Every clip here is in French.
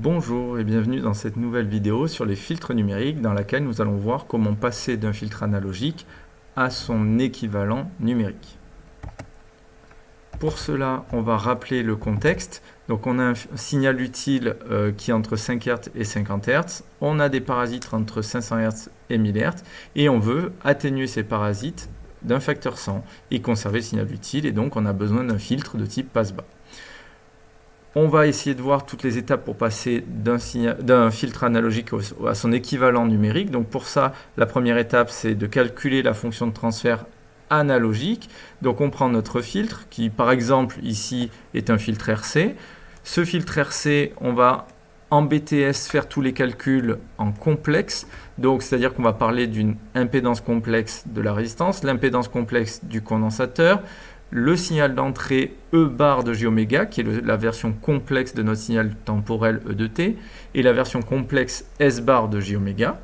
Bonjour et bienvenue dans cette nouvelle vidéo sur les filtres numériques dans laquelle nous allons voir comment passer d'un filtre analogique à son équivalent numérique. Pour cela, on va rappeler le contexte. Donc on a un signal utile qui est entre 5 Hz et 50 Hz. On a des parasites entre 500 Hz et 1000 Hz. Et on veut atténuer ces parasites d'un facteur 100 et conserver le signal utile. Et donc on a besoin d'un filtre de type passe-bas. On va essayer de voir toutes les étapes pour passer d'un filtre analogique à son équivalent numérique. Donc pour ça, la première étape, c'est de calculer la fonction de transfert analogique. Donc on prend notre filtre, qui par exemple ici est un filtre RC. Ce filtre RC, on va en BTS faire tous les calculs en complexe. Donc c'est-à-dire qu'on va parler d'une impédance complexe de la résistance, l'impédance complexe du condensateur, le signal d'entrée E bar de J-oméga, qui est la version complexe de notre signal temporel E de t, et la version complexe S bar de J-oméga.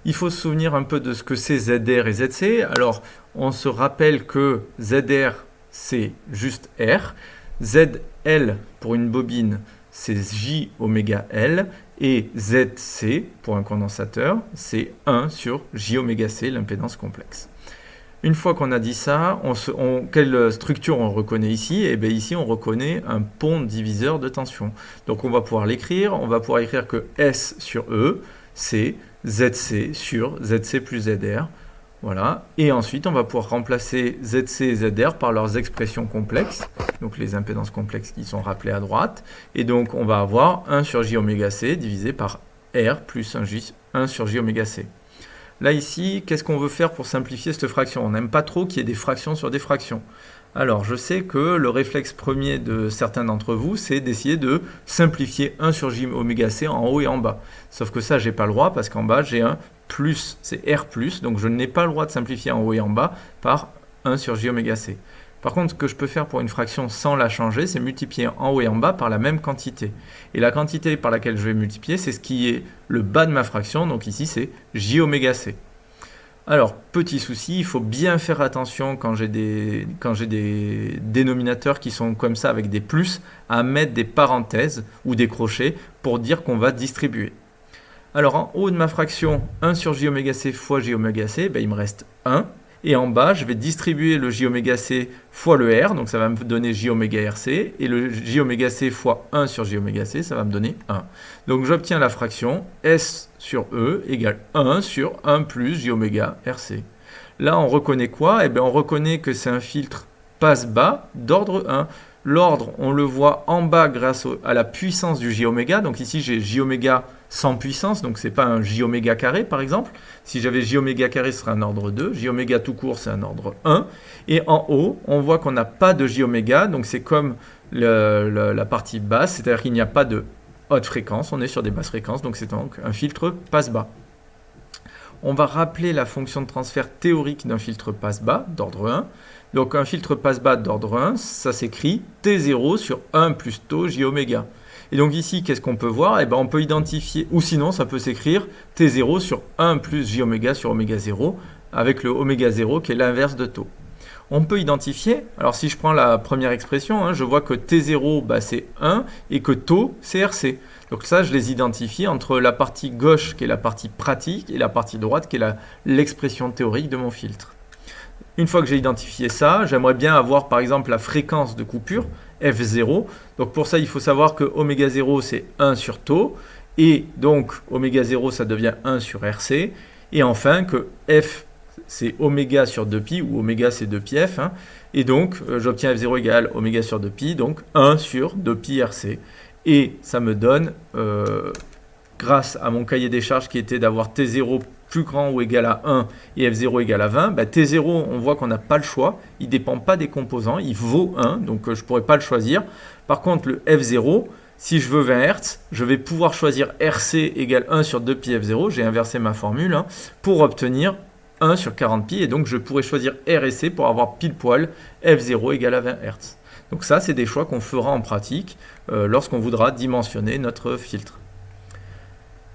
Il faut se souvenir un peu de ce que c'est ZR et ZC. Alors, on se rappelle que ZR, c'est juste R. ZL, pour une bobine, c'est J-oméga L. Et ZC, pour un condensateur, c'est 1 sur J-oméga C, l'impédance complexe. Une fois qu'on a dit ça, quelle structure on reconnaît ici? Et bien ici, on reconnaît un pont diviseur de tension. Donc on va pouvoir l'écrire. On va pouvoir écrire que S sur E, c'est ZC sur ZC plus ZR. Voilà. Et ensuite, on va pouvoir remplacer ZC et ZR par leurs expressions complexes, donc les impédances complexes qui sont rappelées à droite. Et donc, on va avoir 1 sur J oméga C divisé par R plus 1 sur J oméga C. Là, ici, qu'est-ce qu'on veut faire pour simplifier cette fraction? On n'aime pas trop qu'il y ait des fractions sur des fractions. Alors, je sais que le réflexe premier de certains d'entre vous, c'est d'essayer de simplifier 1 sur J oméga C en haut et en bas. Sauf que ça, je n'ai pas le droit parce qu'en bas, j'ai un plus, c'est R+, donc je n'ai pas le droit de simplifier en haut et en bas par 1 sur J oméga C. Par contre, ce que je peux faire pour une fraction sans la changer, c'est multiplier en haut et en bas par la même quantité. Et la quantité par laquelle je vais multiplier, c'est ce qui est le bas de ma fraction, donc ici c'est J oméga C. Alors, petit souci, il faut bien faire attention quand j'ai des dénominateurs qui sont comme ça avec des plus, à mettre des parenthèses ou des crochets pour dire qu'on va distribuer. Alors, en haut de ma fraction, 1 sur J oméga C fois J oméga C, ben, il me reste 1. Et en bas, je vais distribuer le J oméga C fois le R, donc ça va me donner J oméga RC, et le J oméga C fois 1 sur J oméga C, ça va me donner 1. Donc j'obtiens la fraction S sur E égale 1 sur 1 plus J oméga RC. Là, on reconnaît quoi? Eh bien, on reconnaît que c'est un filtre passe-bas d'ordre 1. L'ordre, on le voit en bas grâce à la puissance du J oméga. Donc ici, j'ai J oméga sans puissance, donc ce n'est pas un J oméga carré par exemple. Si j'avais J oméga carré, ce serait un ordre 2. J oméga tout court, c'est un ordre 1. Et en haut, on voit qu'on n'a pas de J oméga, donc c'est comme la partie basse, c'est-à-dire qu'il n'y a pas de haute fréquence, on est sur des basses fréquences, donc c'est donc un filtre passe-bas. On va rappeler la fonction de transfert théorique d'un filtre passe-bas d'ordre 1. Donc un filtre passe-bas d'ordre 1, ça s'écrit T0 sur 1 plus tau J oméga. Et donc ici, qu'est-ce qu'on peut voir? Eh bien, on peut identifier, ou sinon ça peut s'écrire T0 sur 1 plus J oméga sur oméga 0, avec le oméga 0 qui est l'inverse de tau. On peut identifier, alors si je prends la première expression, je vois que T0 bah, c'est 1 et que tau c'est RC. Donc ça, je les identifie entre la partie gauche qui est la partie pratique et la partie droite qui est l'expression théorique de mon filtre. Une fois que j'ai identifié ça, j'aimerais bien avoir par exemple la fréquence de coupure, F0. Donc pour ça, il faut savoir que oméga 0 c'est 1 sur tau. Et donc oméga 0 ça devient 1 sur RC. Et enfin que F c'est oméga sur 2pi, ou oméga c'est 2πf. Et donc j'obtiens F0 égale oméga sur 2pi, donc 1 sur 2pi RC. Et ça me donne, grâce à mon cahier des charges qui était d'avoir T0 plus grand ou égal à 1 et F0 égal à 20, bah T0, on voit qu'on n'a pas le choix, il ne dépend pas des composants, il vaut 1, donc je ne pourrais pas le choisir. Par contre, le F0, si je veux 20 Hz, je vais pouvoir choisir RC égale 1 sur 2pi F0, j'ai inversé ma formule, pour obtenir 1 sur 40pi, et donc je pourrais choisir R et C pour avoir pile poil F0 égale à 20 Hz. Donc ça, c'est des choix qu'on fera en pratique lorsqu'on voudra dimensionner notre filtre.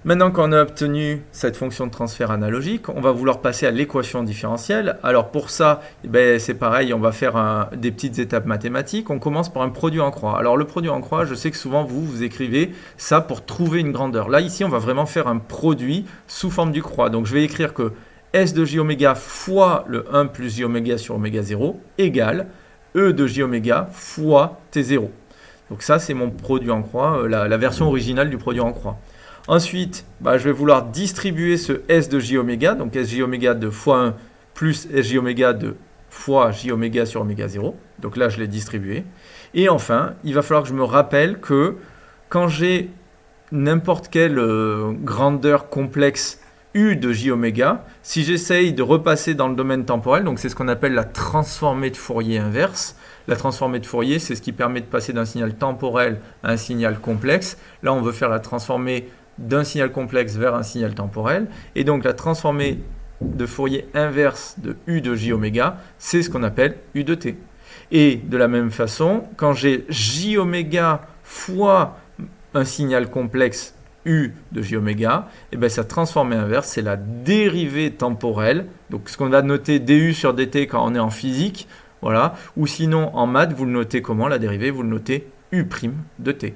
Maintenant qu'on a obtenu cette fonction de transfert analogique, on va vouloir passer à l'équation différentielle. Alors pour ça, c'est pareil, on va faire des petites étapes mathématiques. On commence par un produit en croix. Alors le produit en croix, je sais que souvent vous écrivez ça pour trouver une grandeur. Là ici, on va vraiment faire un produit sous forme du croix. Donc je vais écrire que S de j oméga fois le 1 plus j oméga sur oméga 0 égale E de j oméga fois T0. Donc ça, c'est mon produit en croix, la version originale du produit en croix. Ensuite, je vais vouloir distribuer ce S de j oméga, donc S j oméga de fois 1 plus S j oméga de fois j oméga sur oméga 0. Donc là, je l'ai distribué. Et enfin, il va falloir que je me rappelle que quand j'ai n'importe quelle grandeur complexe U de j oméga, si j'essaye de repasser dans le domaine temporel, donc c'est ce qu'on appelle la transformée de Fourier inverse. La transformée de Fourier, c'est ce qui permet de passer d'un signal temporel à un signal complexe. Là, on veut faire la transformée d'un signal complexe vers un signal temporel. Et donc, la transformée de Fourier inverse de U de j oméga, c'est ce qu'on appelle U de t. Et de la même façon, quand j'ai j oméga fois un signal complexe U de j oméga, sa transformée inverse, c'est la dérivée temporelle. Donc, ce qu'on va noter du sur dt quand on est en physique, voilà. Ou sinon, en maths, vous le notez comment, la dérivée? Vous le notez U' de t.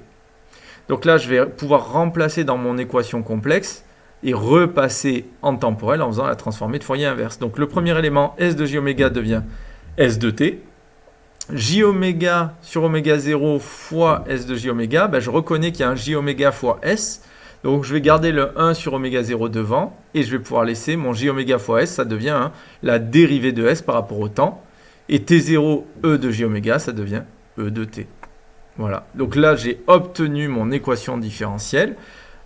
Donc là, je vais pouvoir remplacer dans mon équation complexe et repasser en temporel en faisant la transformée de Fourier inverse. Donc le premier élément, S de j oméga devient S de t. J oméga sur oméga 0 fois S de j oméga, je reconnais qu'il y a un j oméga fois S. Donc je vais garder le 1 sur oméga 0 devant et je vais pouvoir laisser mon j oméga fois S, ça devient la dérivée de S par rapport au temps. Et T0, E de j oméga, ça devient E de t. Voilà. Donc là, j'ai obtenu mon équation différentielle.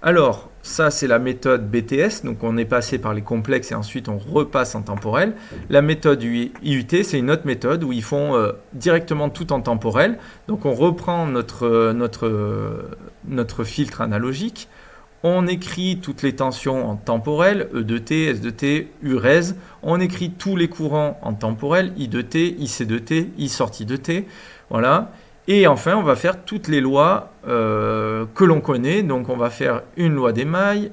Alors, ça, c'est la méthode BTS. Donc, on est passé par les complexes et ensuite, on repasse en temporel. La méthode IUT, c'est une autre méthode où ils font directement tout en temporel. Donc, on reprend notre filtre analogique. On écrit toutes les tensions en temporel, E de t, S de t, U res. On écrit tous les courants en temporel, I de t, IC de t, I sortie de t. Voilà. Et enfin, on va faire toutes les lois que l'on connaît. Donc, on va faire une loi d'émail.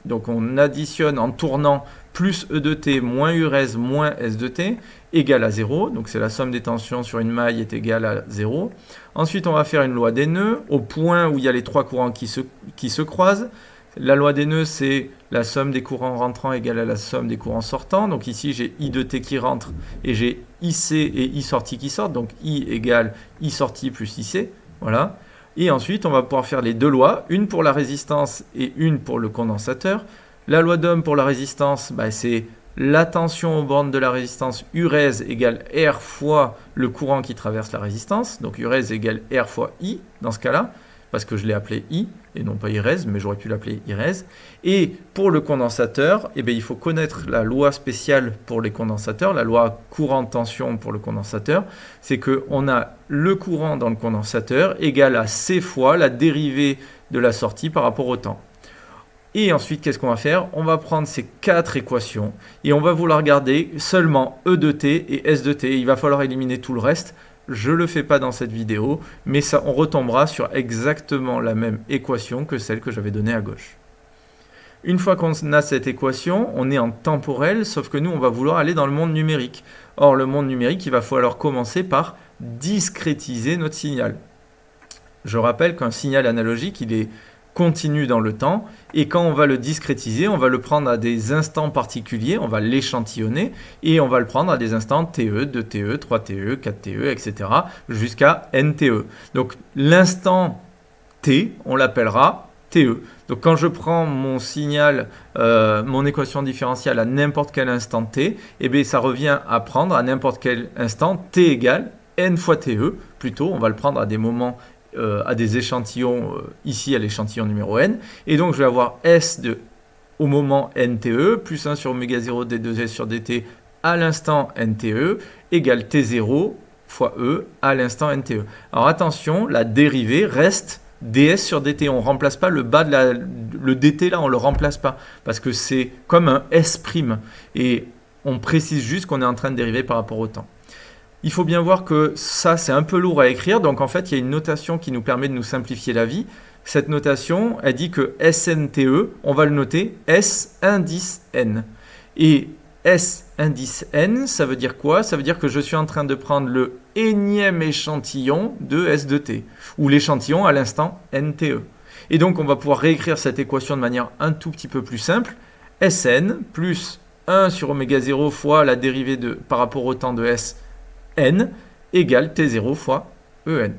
Donc, on additionne en tournant plus E de t moins U res moins S de t égale à 0. Donc, c'est la somme des tensions sur une maille est égale à 0. Ensuite, on va faire une loi des nœuds au point où il y a les trois courants qui se croisent. La loi des nœuds, c'est la somme des courants rentrants égale à la somme des courants sortants. Donc ici, j'ai I de t qui rentre et j'ai IC et I sorti qui sortent. Donc I égale I sorti plus IC. Voilà. Et ensuite, on va pouvoir faire les deux lois, une pour la résistance et une pour le condensateur. La loi d'Ohm pour la résistance, c'est la tension aux bornes de la résistance U res égale R fois le courant qui traverse la résistance. Donc U res égale R fois I dans ce cas-là, parce que je l'ai appelé I et non pas I res, mais j'aurais pu l'appeler I res. Et pour le condensateur, il faut connaître la loi spéciale pour les condensateurs, la loi courant-tension pour le condensateur. C'est qu'on a le courant dans le condensateur égal à C fois la dérivée de la sortie par rapport au temps. Et ensuite, qu'est-ce qu'on va faire? On va prendre ces quatre équations et on va vouloir garder seulement E de t et S de t. Il va falloir éliminer tout le reste. Je ne le fais pas dans cette vidéo, mais ça, on retombera sur exactement la même équation que celle que j'avais donnée à gauche. Une fois qu'on a cette équation, on est en temporel, sauf que nous, on va vouloir aller dans le monde numérique. Or, le monde numérique, il va falloir commencer par discrétiser notre signal. Je rappelle qu'un signal analogique, il est continu dans le temps, et quand on va le discrétiser, on va le prendre à des instants particuliers, on va l'échantillonner, et on va le prendre à des instants TE, 2TE, 3TE, 4TE, etc., jusqu'à NTE. Donc l'instant T, on l'appellera TE. Donc quand je prends mon signal, mon équation différentielle à n'importe quel instant T, ça revient à prendre à n'importe quel instant T égale N fois TE, plutôt, on va le prendre à des moments à des échantillons, ici à l'échantillon numéro n, et donc je vais avoir S au moment NTE, plus 1 sur oméga 0 d2S sur dt à l'instant NTE, égale T0 fois E à l'instant NTE. Alors attention, la dérivée reste ds sur dt, on ne remplace pas le bas de le dt là, on ne le remplace pas, parce que c'est comme un S', et on précise juste qu'on est en train de dériver par rapport au temps. Il faut bien voir que ça, c'est un peu lourd à écrire. Donc, en fait, il y a une notation qui nous permet de nous simplifier la vie. cette notation, elle dit que SNTE, on va le noter S indice N. Et S indice N, ça veut dire quoi? Ça veut dire que je suis en train de prendre le énième échantillon de S de T, ou l'échantillon à l'instant NTE. Et donc, on va pouvoir réécrire cette équation de manière un tout petit peu plus simple. Sn plus 1 sur oméga 0 fois la dérivée par rapport au temps de Sn égale T0 fois En.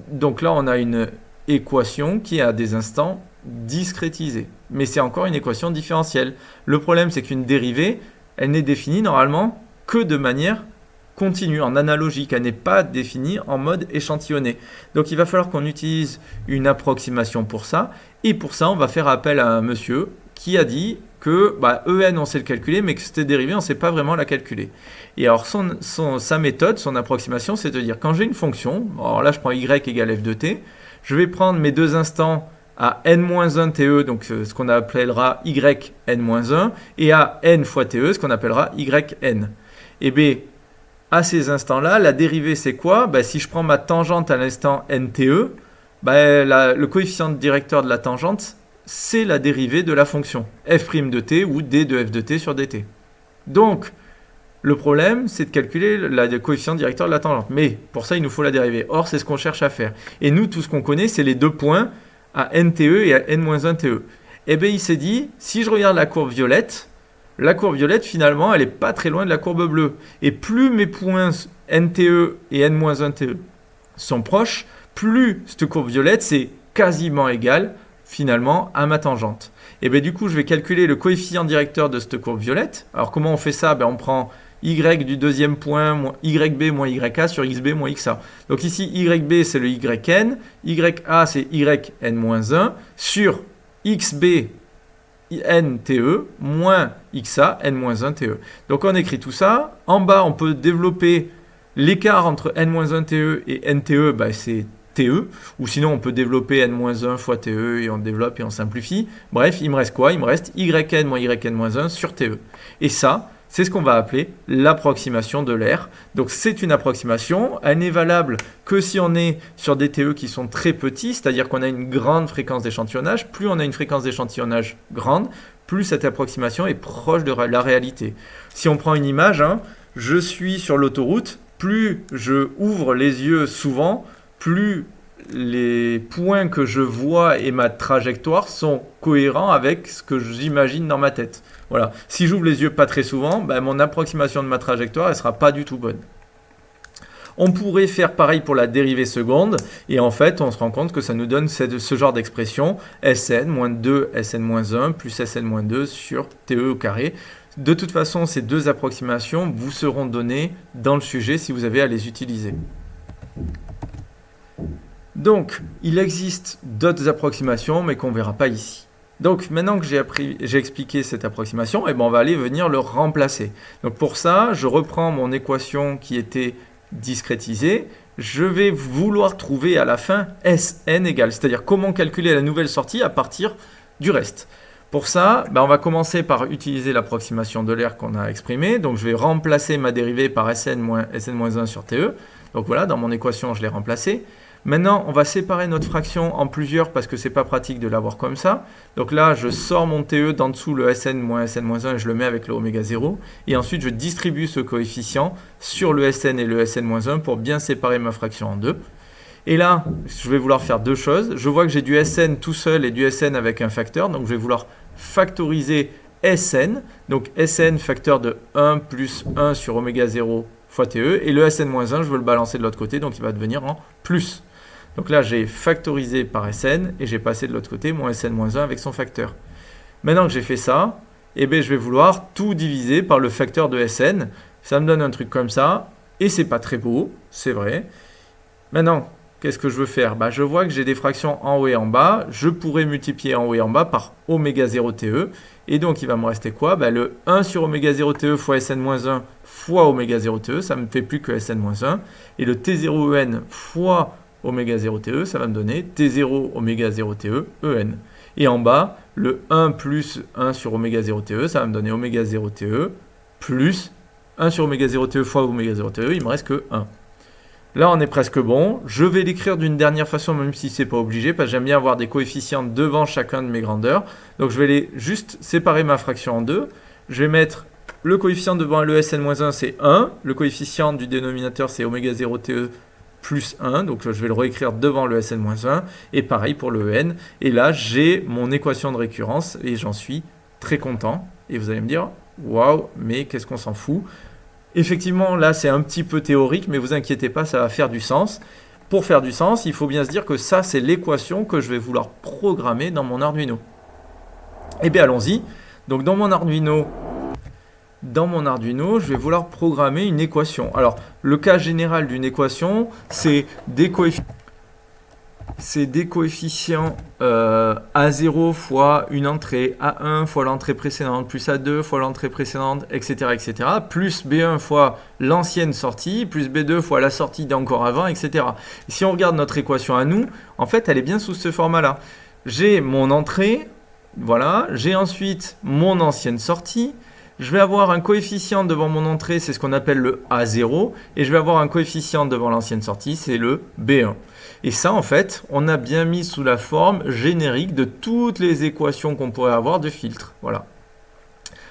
Donc là, on a une équation qui a des instants discrétisés. Mais c'est encore une équation différentielle. Le problème, c'est qu'une dérivée, elle n'est définie normalement que de manière continue, en analogique. Elle n'est pas définie en mode échantillonné. Donc il va falloir qu'on utilise une approximation pour ça. Et pour ça, on va faire appel à un monsieur qui a dit que En, on sait le calculer, mais que cette dérivée, on ne sait pas vraiment la calculer. Et alors, sa méthode, son approximation, c'est de dire, quand j'ai une fonction, alors là, je prends y égale f de t, je vais prendre mes deux instants à n-1 te, donc ce qu'on appellera yn-1, et à n fois te, ce qu'on appellera yn. Et bien, à ces instants-là, la dérivée, c'est quoi? Si je prends ma tangente à l'instant nte, le coefficient directeur de la tangente, c'est la dérivée de la fonction f' de t ou d de f de t sur dt. Donc, le problème, c'est de calculer le coefficient directeur de la tangente. Mais pour ça, il nous faut la dérivée. Or, c'est ce qu'on cherche à faire. Et nous, tout ce qu'on connaît, c'est les deux points à nte et à n-1 te. Et bien, il s'est dit, si je regarde la courbe violette, finalement, elle n'est pas très loin de la courbe bleue. Et plus mes points nte et n-1 te sont proches, plus cette courbe violette, c'est quasiment égal, finalement, à ma tangente. Et bien du coup, je vais calculer le coefficient directeur de cette courbe violette. Alors comment on fait ça? On prend y du deuxième point, yb moins yA sur xb moins xa. Donc ici, yb c'est le yn, ya c'est yn-1 sur xb nte moins xa n-1 te. Donc on écrit tout ça. En bas, on peut développer l'écart entre n-1 te et nte, c'est TE, ou sinon on peut développer n-1 fois TE et on développe et on simplifie. Bref, il me reste quoi? Il me reste yn moins yn-1 sur TE. Et ça, c'est ce qu'on va appeler l'approximation de l'air. Donc c'est une approximation, elle n'est valable que si on est sur des TE qui sont très petits, c'est-à-dire qu'on a une grande fréquence d'échantillonnage. Plus on a une fréquence d'échantillonnage grande, plus cette approximation est proche de la réalité. Si on prend une image, je suis sur l'autoroute, plus je ouvre les yeux souvent, plus les points que je vois et ma trajectoire sont cohérents avec ce que j'imagine dans ma tête. Voilà. Si j'ouvre les yeux pas très souvent, mon approximation de ma trajectoire, elle sera pas du tout bonne. On pourrait faire pareil pour la dérivée seconde, et en fait, on se rend compte que ça nous donne ce genre d'expression, Sn-2, Sn-1 plus Sn-2 sur TE au carré. De toute façon, ces deux approximations vous seront données dans le sujet si vous avez à les utiliser. Donc, il existe d'autres approximations, mais qu'on ne verra pas ici. Donc, maintenant que j'ai expliqué cette approximation, on va aller venir le remplacer. Donc, pour ça, je reprends mon équation qui était discrétisée. Je vais vouloir trouver à la fin Sn égale, c'est-à-dire comment calculer la nouvelle sortie à partir du reste. Pour ça, on va commencer par utiliser l'approximation de l'air qu'on a exprimée. Donc, je vais remplacer ma dérivée par Sn-1 sur TE. Donc, voilà, dans mon équation, je l'ai remplacée. Maintenant, on va séparer notre fraction en plusieurs parce que ce n'est pas pratique de l'avoir comme ça. Donc là, je sors mon TE d'en dessous le Sn moins Sn-1 et je le mets avec le oméga 0. Et ensuite, je distribue ce coefficient sur le Sn et le Sn-1 pour bien séparer ma fraction en deux. Et là, je vais vouloir faire deux choses. Je vois que j'ai du Sn tout seul et du Sn avec un facteur. Donc je vais vouloir factoriser Sn. Donc Sn facteur de 1 plus 1 sur oméga 0 fois TE. Et le Sn-1, je veux le balancer de l'autre côté. Donc il va devenir en plus. Donc là, j'ai factorisé par Sn et j'ai passé de l'autre côté mon Sn-1 avec son facteur. Maintenant que j'ai fait ça, je vais vouloir tout diviser par le facteur de Sn. Ça me donne un truc comme ça. Et c'est pas très beau, c'est vrai. Maintenant, qu'est-ce que je veux faire? Je vois que j'ai des fractions en haut et en bas. Je pourrais multiplier en haut et en bas par oméga 0 TE. Et donc, il va me rester quoi? Le 1 sur oméga 0 TE fois Sn-1 fois oméga 0 TE, ça ne me fait plus que Sn-1. Et le T0En fois oméga 0 TE, ça va me donner T0 oméga 0 TE En. Et en bas, le 1 plus 1 sur oméga 0 TE, ça va me donner oméga 0 TE plus 1 sur oméga 0 TE fois oméga 0 TE, il me reste que 1. Là, on est presque bon. Je vais l'écrire d'une dernière façon, même si c'est pas obligé, parce que j'aime bien avoir des coefficients devant chacun de mes grandeurs. Donc, je vais juste séparer ma fraction en deux. Je vais mettre le coefficient devant le Sn-1, c'est 1. Le coefficient du dénominateur, c'est oméga 0 TE plus 1. Donc, je vais le réécrire devant le Sn-1. Et pareil pour le n. Et là, j'ai mon équation de récurrence et j'en suis très content. Et vous allez me dire, waouh, mais qu'est-ce qu'on s'en fout? Effectivement, là, c'est un petit peu théorique, mais vous inquiétez pas, ça va faire du sens. Pour faire du sens, il faut bien se dire que ça, c'est l'équation que je vais vouloir programmer dans mon Arduino. Eh bien, allons-y. Donc, dans mon Arduino, je vais vouloir programmer une équation. Alors, le cas général d'une équation, c'est des coefficients A0 fois une entrée, A1 fois l'entrée précédente, plus A2 fois l'entrée précédente, etc., etc., plus B1 fois l'ancienne sortie, plus B2 fois la sortie d'encore avant, etc. Et si on regarde notre équation à nous, en fait, elle est bien sous ce format-là. J'ai mon entrée, voilà, j'ai ensuite mon ancienne sortie, je vais avoir un coefficient devant mon entrée, c'est ce qu'on appelle le A0, et je vais avoir un coefficient devant l'ancienne sortie, c'est le B1. Et ça, en fait, on a bien mis sous la forme générique de toutes les équations qu'on pourrait avoir de filtres. Voilà.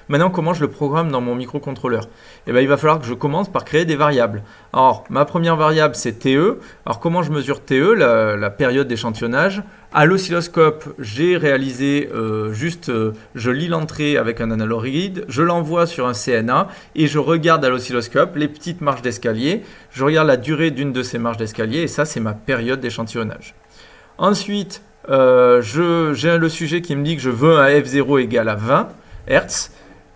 Maintenant, comment je le programme dans mon microcontrôleur? Eh bien, il va falloir que je commence par créer des variables. Alors, ma première variable, c'est TE. Alors, comment je mesure TE, la période d'échantillonnage? À l'oscilloscope, j'ai réalisé je lis l'entrée avec un analogue read, je l'envoie sur un CNA et je regarde à l'oscilloscope les petites marches d'escalier. Je regarde la durée d'une de ces marches d'escalier et ça, c'est ma période d'échantillonnage. Ensuite, j'ai le sujet qui me dit que je veux un F0 égal à 20 Hz.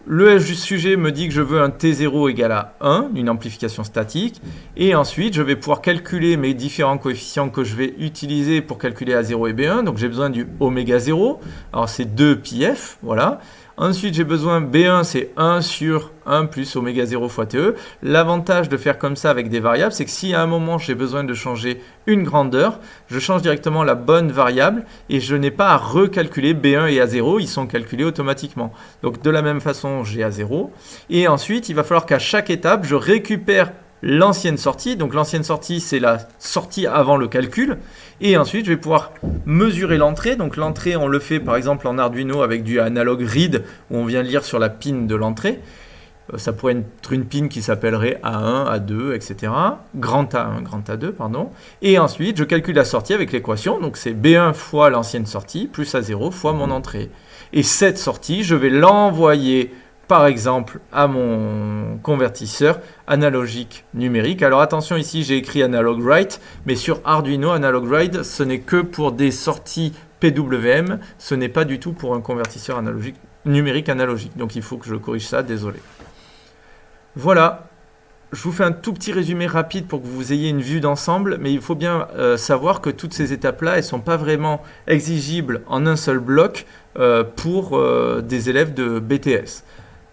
Le sujet me dit que je veux un T0 égal à 1, une amplification statique. Et ensuite, je vais pouvoir calculer mes différents coefficients que je vais utiliser pour calculer A0 et B1. Donc, j'ai besoin du oméga 0. Alors, c'est 2 πf, voilà. Ensuite, j'ai besoin B1, c'est 1 sur 1 plus oméga 0 fois TE. L'avantage de faire comme ça avec des variables, c'est que si à un moment j'ai besoin de changer une grandeur, je change directement la bonne variable et je n'ai pas à recalculer B1 et A0, ils sont calculés automatiquement. Donc de la même façon, j'ai A0. Et ensuite, il va falloir qu'à chaque étape, je récupère l'ancienne sortie. Donc l'ancienne sortie, c'est la sortie avant le calcul. Et ensuite, je vais pouvoir mesurer l'entrée. Donc l'entrée, on le fait par exemple en Arduino avec du analogue read, où on vient lire sur la pin de l'entrée. Ça pourrait être une pin qui s'appellerait A1, A2, etc. Grand A1, grand A2, pardon. Et ensuite, je calcule la sortie avec l'équation. Donc c'est B1 fois l'ancienne sortie, plus A0 fois mon entrée. Et cette sortie, je vais l'envoyer par exemple à mon convertisseur analogique numérique. Alors attention, ici j'ai écrit analog write, mais sur Arduino, analog write, ce n'est que pour des sorties PWM, ce n'est pas du tout pour un convertisseur analogique, numérique analogique. Donc il faut que je corrige ça, désolé. Voilà, je vous fais un tout petit résumé rapide pour que vous ayez une vue d'ensemble, mais il faut bien savoir que toutes ces étapes-là, elles ne sont pas vraiment exigibles en un seul bloc pour des élèves de BTS.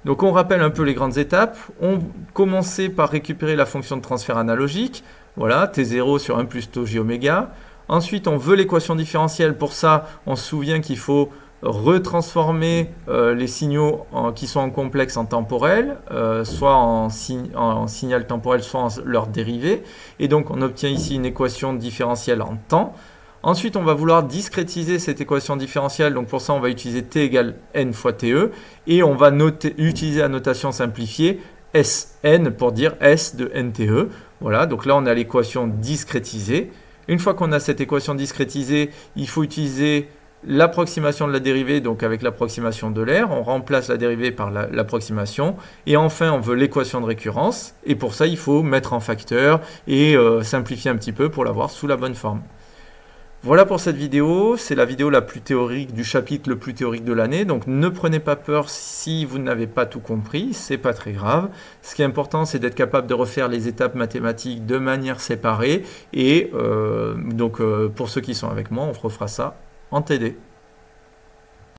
Donc on rappelle un peu les grandes étapes. On commençait par récupérer la fonction de transfert analogique. Voilà, T0 sur 1 plus tau j oméga. Ensuite, on veut l'équation différentielle. Pour ça, on se souvient qu'il faut retransformer les signaux qui sont en complexe en temporel, soit en signal temporel, soit en leur dérivé. Et donc, on obtient ici une équation différentielle en temps. Ensuite, on va vouloir discrétiser cette équation différentielle. Donc pour ça, on va utiliser t égale n fois TE. Et on va utiliser la notation simplifiée Sn pour dire S de NTE. Voilà, donc là, on a l'équation discrétisée. Une fois qu'on a cette équation discrétisée, il faut utiliser l'approximation de la dérivée, donc avec l'approximation de l'air. On remplace la dérivée par l'approximation. Et enfin, on veut l'équation de récurrence. Et pour ça, il faut mettre en facteur et simplifier un petit peu pour l'avoir sous la bonne forme. Voilà pour cette vidéo, c'est la vidéo la plus théorique du chapitre le plus théorique de l'année, donc ne prenez pas peur si vous n'avez pas tout compris, c'est pas très grave. Ce qui est important, c'est d'être capable de refaire les étapes mathématiques de manière séparée, et pour ceux qui sont avec moi, on refera ça en TD.